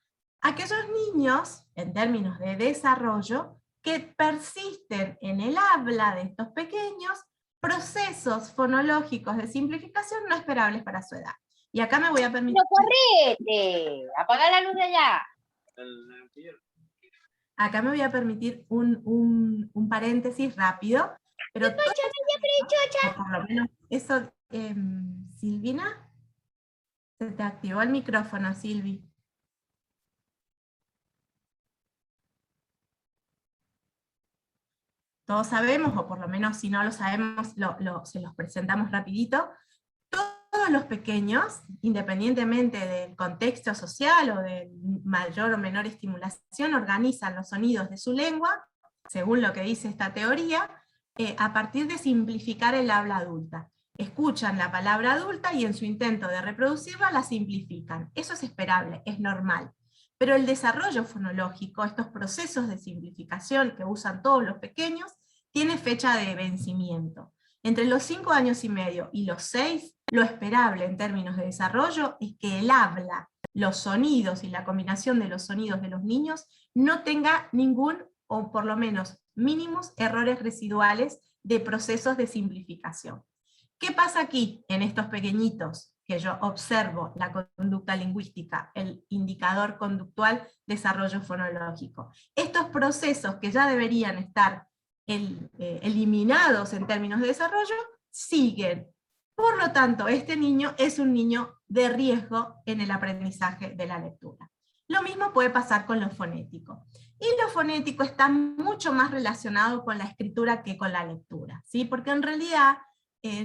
Aquellos niños, en términos de desarrollo, que persisten en el habla de estos pequeños procesos fonológicos de simplificación no esperables para su edad. Y acá me voy a permitir... ¡No, correte! ¡Apaga la luz de allá! Acá me voy a permitir un paréntesis rápido, pero todo esto, por lo menos eso, Silvina, se te activó el micrófono, Silvi. Todos sabemos, o por lo menos si no lo sabemos, se los presentamos rapidito. Todos los pequeños, independientemente del contexto social o de mayor o menor estimulación, organizan los sonidos de su lengua, según lo que dice esta teoría, a partir de simplificar el habla adulta. Escuchan la palabra adulta y en su intento de reproducirla la simplifican. Eso es esperable, es normal. Pero el desarrollo fonológico, estos procesos de simplificación que usan todos los pequeños, tiene fecha de vencimiento. Entre los 5 años y medio y los 6, lo esperable en términos de desarrollo es que el habla, los sonidos y la combinación de los sonidos de los niños no tenga ningún, o por lo menos mínimos, errores residuales de procesos de simplificación. ¿Qué pasa aquí en estos pequeñitos? Que yo observo la conducta lingüística, el indicador conductual, desarrollo fonológico. Estos procesos que ya deberían estar eliminados en términos de desarrollo, siguen. Por lo tanto, este niño es un niño de riesgo en el aprendizaje de la lectura. Lo mismo puede pasar con lo fonético. Y lo fonético está mucho más relacionado con la escritura que con la lectura, ¿sí? Porque en realidad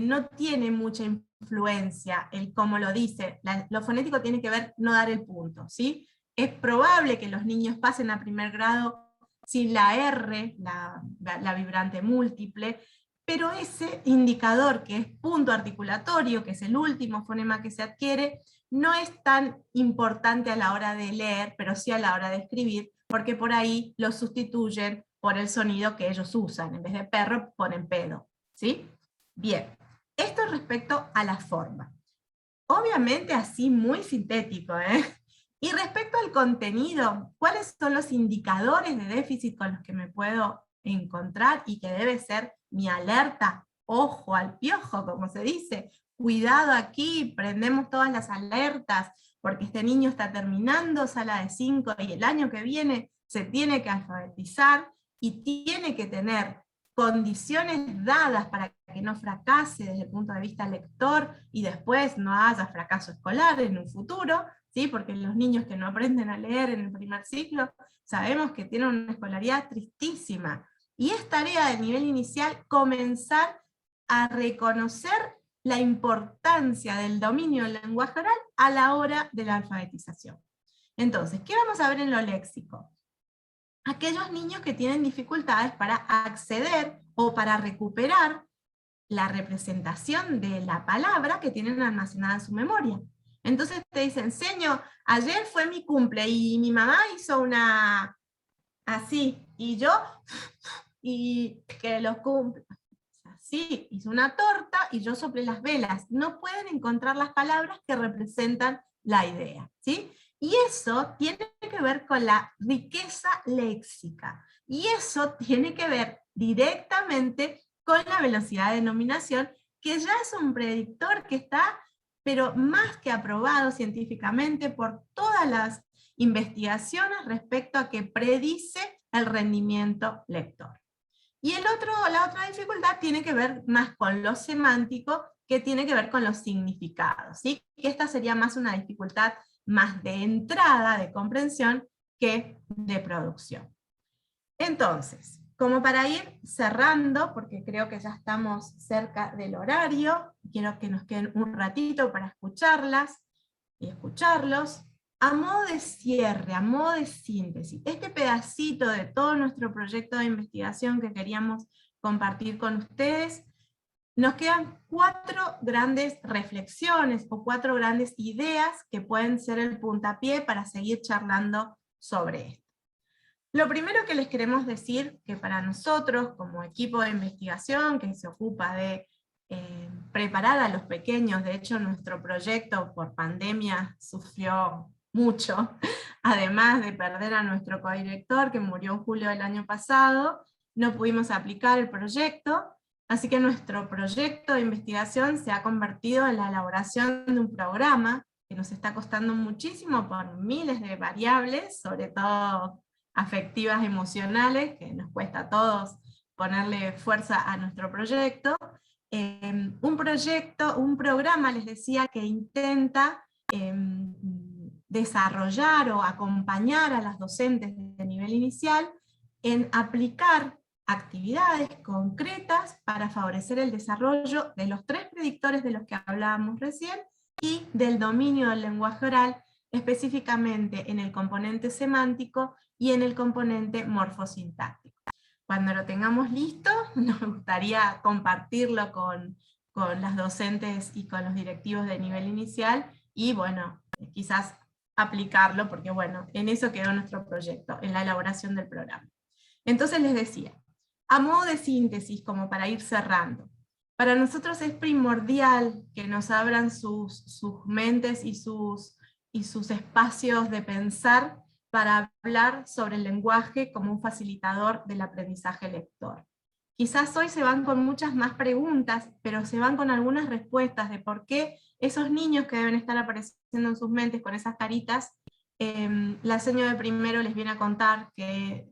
no tiene mucha influencia el cómo lo dice. Lo fonético tiene que ver no dar el punto, ¿sí? Es probable que los niños pasen a primer grado sin la R, la vibrante múltiple, pero ese indicador que es punto articulatorio, que es el último fonema que se adquiere, no es tan importante a la hora de leer, pero sí a la hora de escribir, porque por ahí lo sustituyen por el sonido que ellos usan. En vez de perro ponen pedo, ¿sí? Bien, esto respecto a la forma. Obviamente así muy sintético, ¿eh? Y respecto al contenido, ¿cuáles son los indicadores de déficit con los que me puedo encontrar y que debe ser mi alerta? Ojo al piojo, como se dice. Cuidado aquí, prendemos todas las alertas, porque este niño está terminando sala de 5 y el año que viene se tiene que alfabetizar y tiene que tener condiciones dadas para que no fracase desde el punto de vista lector y después no haya fracaso escolar en un futuro, ¿sí? Porque los niños que no aprenden a leer en el primer ciclo sabemos que tienen una escolaridad tristísima. Y es tarea de nivel inicial comenzar a reconocer la importancia del dominio del lenguaje oral a la hora de la alfabetización. Entonces, ¿qué vamos a ver en lo léxico? Aquellos niños que tienen dificultades para acceder o para recuperar la representación de la palabra que tienen almacenada en su memoria. Entonces te dicen, señor, ayer fue mi cumple y mi mamá hizo una así, y yo, y que lo cumple, así, hizo una torta y yo soplé las velas. No pueden encontrar las palabras que representan la idea, ¿sí? Y eso tiene que ver con la riqueza léxica. Y eso tiene que ver directamente con la velocidad de denominación, que ya es un predictor que está, pero más que aprobado científicamente por todas las investigaciones respecto a que predice el rendimiento lector. Y la otra dificultad tiene que ver más con lo semántico, que tiene que ver con los significados, ¿sí? Que esta sería más una dificultad más de entrada, de comprensión, que de producción. Entonces, como para ir cerrando, porque creo que ya estamos cerca del horario, quiero que nos queden un ratito para escucharlas y escucharlos, a modo de cierre, a modo de síntesis, este pedacito de todo nuestro proyecto de investigación que queríamos compartir con ustedes, nos quedan 4 grandes reflexiones o 4 grandes ideas que pueden ser el puntapié para seguir charlando sobre esto. Lo primero que les queremos decir, que para nosotros como equipo de investigación que se ocupa de preparar a los pequeños, de hecho nuestro proyecto por pandemia sufrió mucho, además de perder a nuestro codirector que murió en julio del año pasado, no pudimos aplicar el proyecto. Así que nuestro proyecto de investigación se ha convertido en la elaboración de un programa que nos está costando muchísimo por miles de variables, sobre todo afectivas, emocionales, que nos cuesta a todos ponerle fuerza a nuestro proyecto. Un programa, les decía, que intenta desarrollar o acompañar a las docentes de nivel inicial en aplicar actividades concretas para favorecer el desarrollo de los 3 predictores de los que hablábamos recién y del dominio del lenguaje oral, específicamente en el componente semántico y en el componente morfosintáctico. Cuando lo tengamos listo, nos gustaría compartirlo con las docentes y con los directivos de nivel inicial y bueno, quizás aplicarlo, porque bueno, en eso quedó nuestro proyecto, en la elaboración del programa. Entonces les decía, a modo de síntesis, como para ir cerrando, para nosotros es primordial que nos abran sus mentes y sus espacios de pensar para hablar sobre el lenguaje como un facilitador del aprendizaje lector. Quizás hoy se van con muchas más preguntas, pero se van con algunas respuestas de por qué esos niños que deben estar apareciendo en sus mentes con esas caritas, la seño de primero les viene a contar que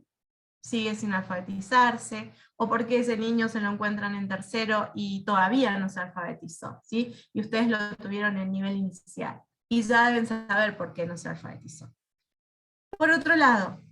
sigue sin alfabetizarse, o por qué ese niño se lo encuentran en tercero y todavía no se alfabetizó, ¿sí? Y ustedes lo tuvieron en nivel inicial, y ya deben saber por qué no se alfabetizó. Por otro lado,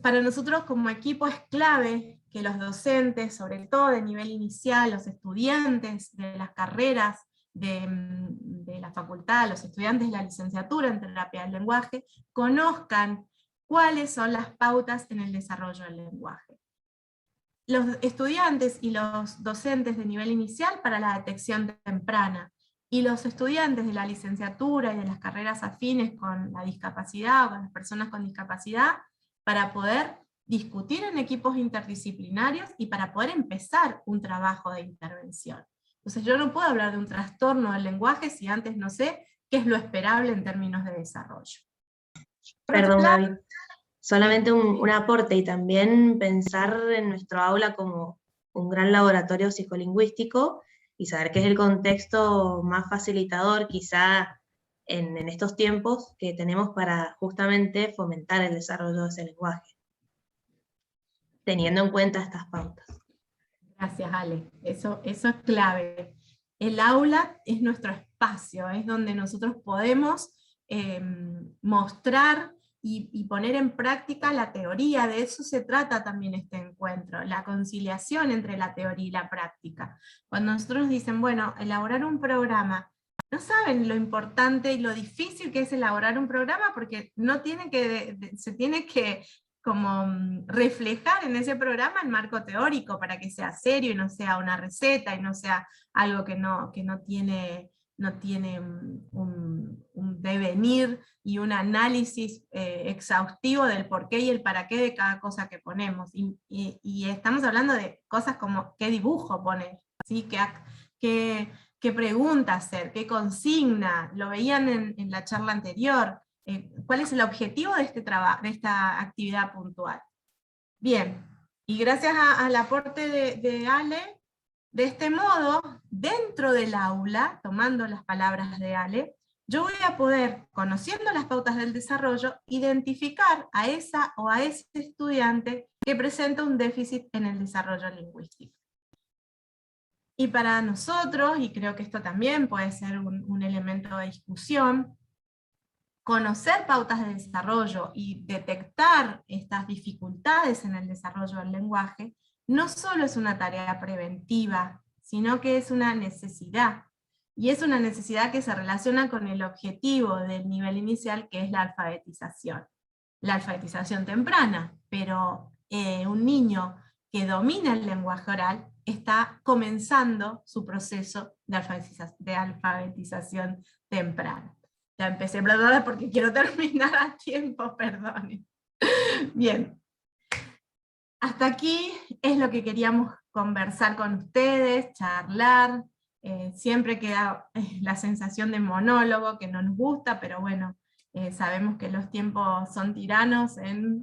para nosotros como equipo es clave que los docentes, sobre todo de nivel inicial, los estudiantes de las carreras de la facultad, los estudiantes de la licenciatura en terapia del lenguaje, conozcan cuáles son las pautas en el desarrollo del lenguaje. Los estudiantes y los docentes de nivel inicial para la detección temprana, y los estudiantes de la licenciatura y de las carreras afines con la discapacidad o con las personas con discapacidad, para poder discutir en equipos interdisciplinarios y para poder empezar un trabajo de intervención. Entonces yo no puedo hablar de un trastorno del lenguaje si antes no sé qué es lo esperable en términos de desarrollo. Perdón, Gaby. Solamente un aporte, y también pensar en nuestro aula como un gran laboratorio psicolingüístico y saber que es el contexto más facilitador quizá en estos tiempos que tenemos para justamente fomentar el desarrollo de ese lenguaje, teniendo en cuenta estas pautas. Gracias, Ale. Eso es clave. El aula es nuestro espacio, es donde nosotros podemos mostrar y poner en práctica la teoría. De eso se trata también este encuentro, la conciliación entre la teoría y la práctica. Cuando nosotros nos dicen, bueno, elaborar un programa, no saben lo importante y lo difícil que es elaborar un programa, porque se tiene que como reflejar en ese programa el marco teórico para que sea serio y no sea una receta y no sea algo que no tiene un devenir y un análisis exhaustivo del por qué y el para qué de cada cosa que ponemos. Y estamos hablando de cosas como qué dibujo poner, ¿sí? qué pregunta hacer, qué consigna, lo veían en la charla anterior. ¿Cuál es el objetivo de de esta actividad puntual? Bien, y gracias al aporte de Ale, de este modo, dentro del aula, tomando las palabras de Ale, yo voy a poder, conociendo las pautas del desarrollo, identificar a esa o a ese estudiante que presenta un déficit en el desarrollo lingüístico. Y para nosotros, y creo que esto también puede ser un elemento de discusión, conocer pautas de desarrollo y detectar estas dificultades en el desarrollo del lenguaje, no solo es una tarea preventiva, sino que es una necesidad. Y es una necesidad que se relaciona con el objetivo del nivel inicial, que es la alfabetización. La alfabetización temprana, pero un niño que domina el lenguaje oral está comenzando su proceso de alfabetización temprana. Ya empecé a hablar porque quiero terminar a tiempo, perdón. Bien. Hasta aquí es lo que queríamos conversar con ustedes, charlar. Siempre queda la sensación de monólogo, que no nos gusta, pero bueno, sabemos que los tiempos son tiranos,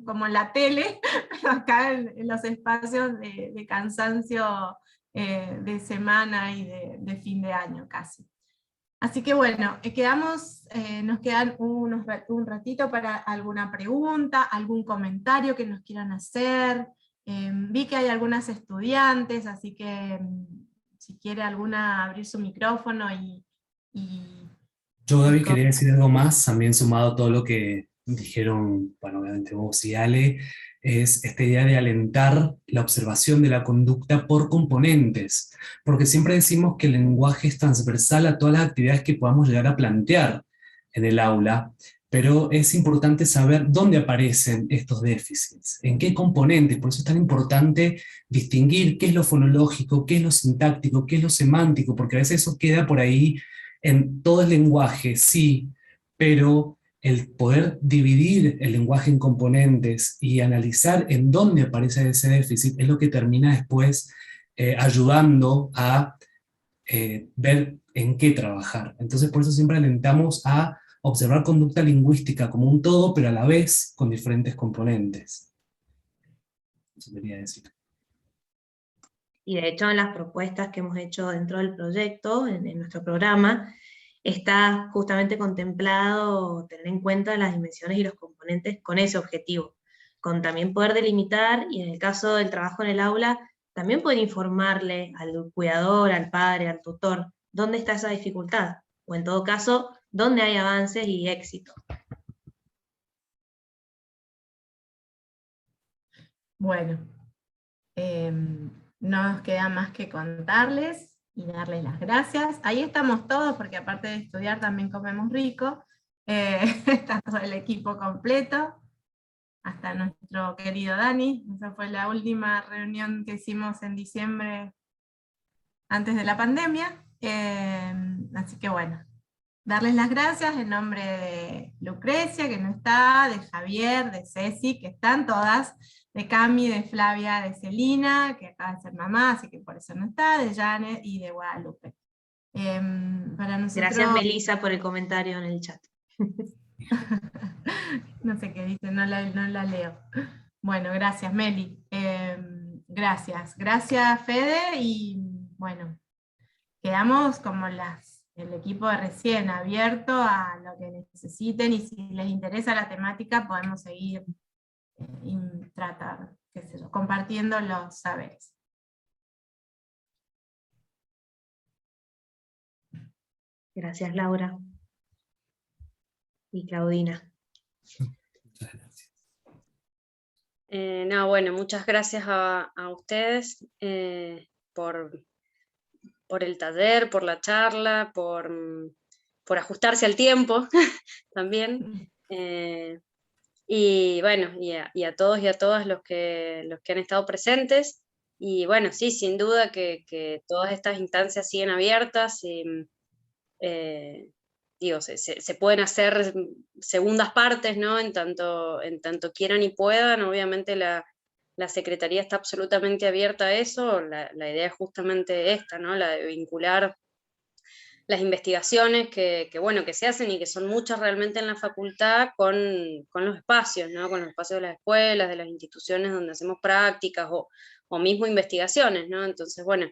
como en la tele, pero acá en los espacios de cansancio de semana y de fin de año casi. Así que bueno, nos quedan un ratito para alguna pregunta, algún comentario que nos quieran hacer. Vi que hay algunas estudiantes, así que si quiere alguna abrir su micrófono Yo, Gaby, quería decir algo más, también sumado a todo lo que dijeron, bueno, obviamente vos y Ale, es esta idea de alentar la observación de la conducta por componentes, porque siempre decimos que el lenguaje es transversal a todas las actividades que podamos llegar a plantear en el aula, pero es importante saber dónde aparecen estos déficits, en qué componentes. Por eso es tan importante distinguir qué es lo fonológico, qué es lo sintáctico, qué es lo semántico, porque a veces eso queda por ahí en todo el lenguaje, sí, pero el poder dividir el lenguaje en componentes y analizar en dónde aparece ese déficit es lo que termina después ayudando a ver en qué trabajar. Entonces por eso siempre alentamos a observar conducta lingüística como un todo, pero a la vez con diferentes componentes. Eso quería decir. Y de hecho en las propuestas que hemos hecho dentro del proyecto, en nuestro programa, está justamente contemplado tener en cuenta las dimensiones y los componentes con ese objetivo, con también poder delimitar, y en el caso del trabajo en el aula, también poder informarle al cuidador, al padre, al tutor, dónde está esa dificultad, o en todo caso, dónde hay avances y éxito. Bueno, no nos queda más que contarles y darles las gracias. Ahí estamos todos, porque aparte de estudiar también comemos rico. Está todo el equipo completo, hasta nuestro querido Dani. Esa fue la última reunión que hicimos en diciembre, antes de la pandemia. Así que bueno, darles las gracias en nombre de Lucrecia, que no está, de Javier, de Ceci, que están todas, de Cami, de Flavia, de Celina, que acaba de ser mamá, así que por eso no está, de Janet y de Guadalupe. Para nosotros... Gracias, Melissa, por el comentario en el chat. No sé qué dice, no la leo. Bueno, gracias, Meli. Gracias. Gracias, Fede, y bueno, quedamos como el equipo de recién, abierto a lo que necesiten, y si les interesa la temática podemos seguir y tratar, qué sé yo, compartiendo los saberes. Gracias, Laura. Y Claudina. Muchas gracias. No, bueno, muchas gracias a ustedes por el taller, por la charla, por ajustarse al tiempo también. Y bueno, y a todos y a todas los que han estado presentes. Y bueno, sí, sin duda que todas estas instancias siguen abiertas. Y, digo, se pueden hacer segundas partes, ¿no? En tanto quieran y puedan. Obviamente la Secretaría está absolutamente abierta a eso. La idea es justamente esta, ¿no? La de vincular las investigaciones bueno, que se hacen y que son muchas realmente en la facultad con los espacios, ¿no? Con los espacios de las escuelas, de las instituciones donde hacemos prácticas o mismo investigaciones, ¿no? Entonces, bueno,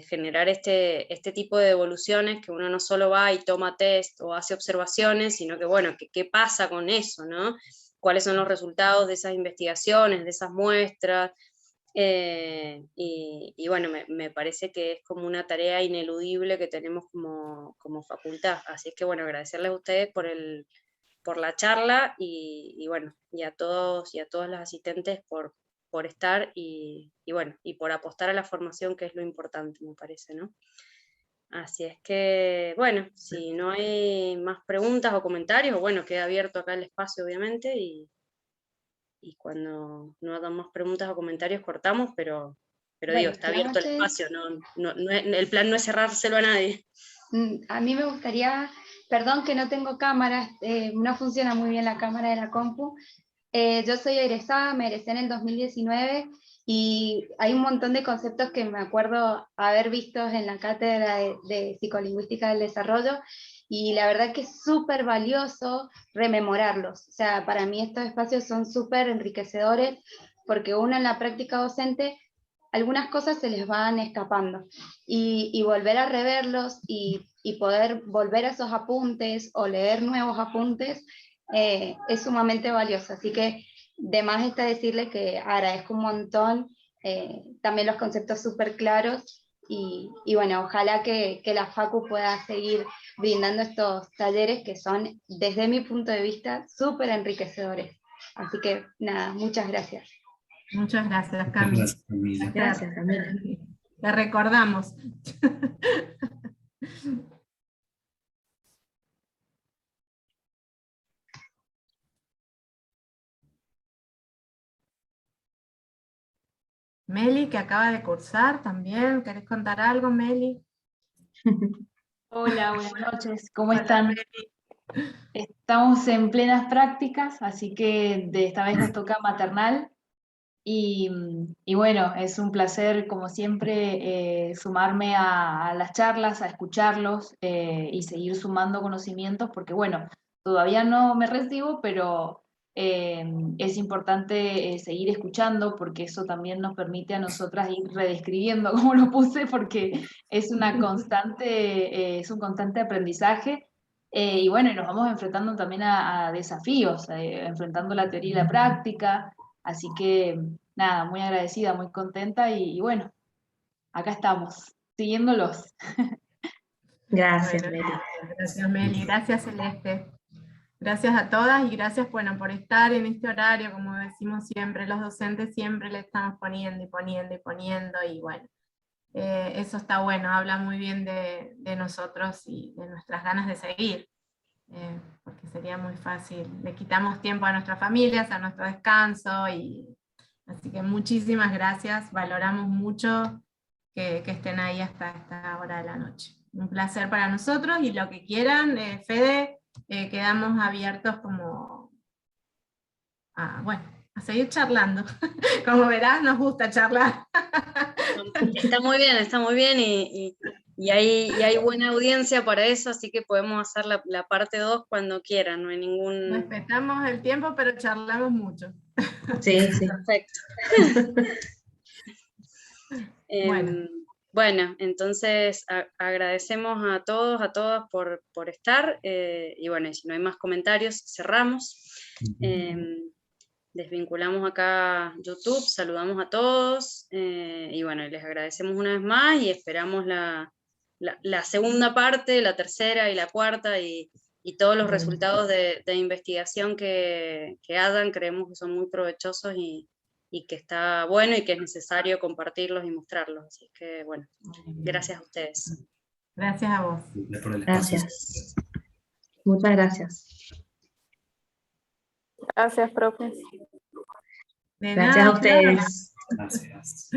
generar este tipo de devoluciones, que uno no solo va y toma test o hace observaciones, sino que, bueno, ¿qué pasa con eso, no? ¿Cuáles son los resultados de esas investigaciones, de esas muestras? Y bueno, me parece que es como una tarea ineludible que tenemos como facultad. Así es que, bueno, agradecerles a ustedes por la charla y bueno, y a todos y a todas las asistentes por estar y bueno, y por apostar a la formación, que es lo importante, me parece, ¿no? Así es que, bueno, si no hay más preguntas o comentarios, bueno, queda abierto acá el espacio, obviamente, y cuando no hagan más preguntas o comentarios cortamos, pero digo, Bueno, está buenas abierto el noches. espacio, el plan no es cerrárselo a nadie. A mí me gustaría, perdón que no tengo cámara, no funciona muy bien la cámara de la compu. Yo soy egresada, me egresé en el 2019 y hay un montón de conceptos que me acuerdo haber visto en la cátedra de Psicolingüística del Desarrollo, y la verdad que es súper valioso rememorarlos. O sea, para mí estos espacios son súper enriquecedores porque uno en la práctica docente algunas cosas se les van escapando, y volver a reverlos y poder volver a esos apuntes o leer nuevos apuntes es sumamente valioso. Así que de más está decirle que agradezco un montón también los conceptos súper claros, y bueno, ojalá que la Facu pueda seguir brindando estos talleres que son, desde mi punto de vista, súper enriquecedores. Así que nada, muchas gracias. Muchas gracias, Cami. Gracias, Camila. Gracias, Camila. Te recordamos. Meli, que acaba de cursar también. ¿Querés contar algo, Meli? Hola, buenas noches. ¿Cómo Hola, están? Meli. Estamos en plenas prácticas, así que de esta vez nos toca maternal. Y bueno, es un placer, como siempre, sumarme a las charlas, a escucharlos y seguir sumando conocimientos, porque bueno, todavía no me recibo, pero es importante seguir escuchando, porque eso también nos permite a nosotras ir redescribiendo, como lo puse, porque es una constante, es un constante aprendizaje. Y bueno, y nos vamos enfrentando también a desafíos, enfrentando la teoría y la práctica. Así que nada, muy agradecida, muy contenta y bueno, acá estamos, siguiéndolos. Gracias, Bueno, Meli. gracias, Meli. Gracias, Celeste. Gracias a todas y gracias, bueno, por estar en este horario. Como decimos siempre, los docentes siempre le estamos poniendo y poniendo y poniendo, y bueno, eso está bueno, habla muy bien de nosotros y de nuestras ganas de seguir, porque sería muy fácil, le quitamos tiempo a nuestras familias, a nuestro descanso, y así que muchísimas gracias, valoramos mucho que estén ahí hasta esta hora de la noche. Un placer para nosotros, y lo que quieran, Fede, quedamos abiertos como bueno, a seguir charlando. Como verás, nos gusta charlar. Está muy bien y hay buena audiencia para eso, así que podemos hacer la parte 2 cuando quieran, no hay ningún... Respetamos el tiempo, pero charlamos mucho. Sí, sí. Perfecto. Bueno. Bueno, entonces agradecemos a todos, a todas por estar, y bueno, y si no hay más comentarios, cerramos. Desvinculamos acá YouTube, saludamos a todos, y bueno, les agradecemos una vez más y esperamos la segunda parte, la tercera y la cuarta, y todos los resultados de investigación que hagan, creemos que son muy provechosos y que está bueno y que es necesario compartirlos y mostrarlos. Así que bueno, gracias a ustedes. Gracias a vos. Por el espacio. Gracias. Muchas gracias. Gracias, profe. De Gracias nada, a ustedes. Gracias.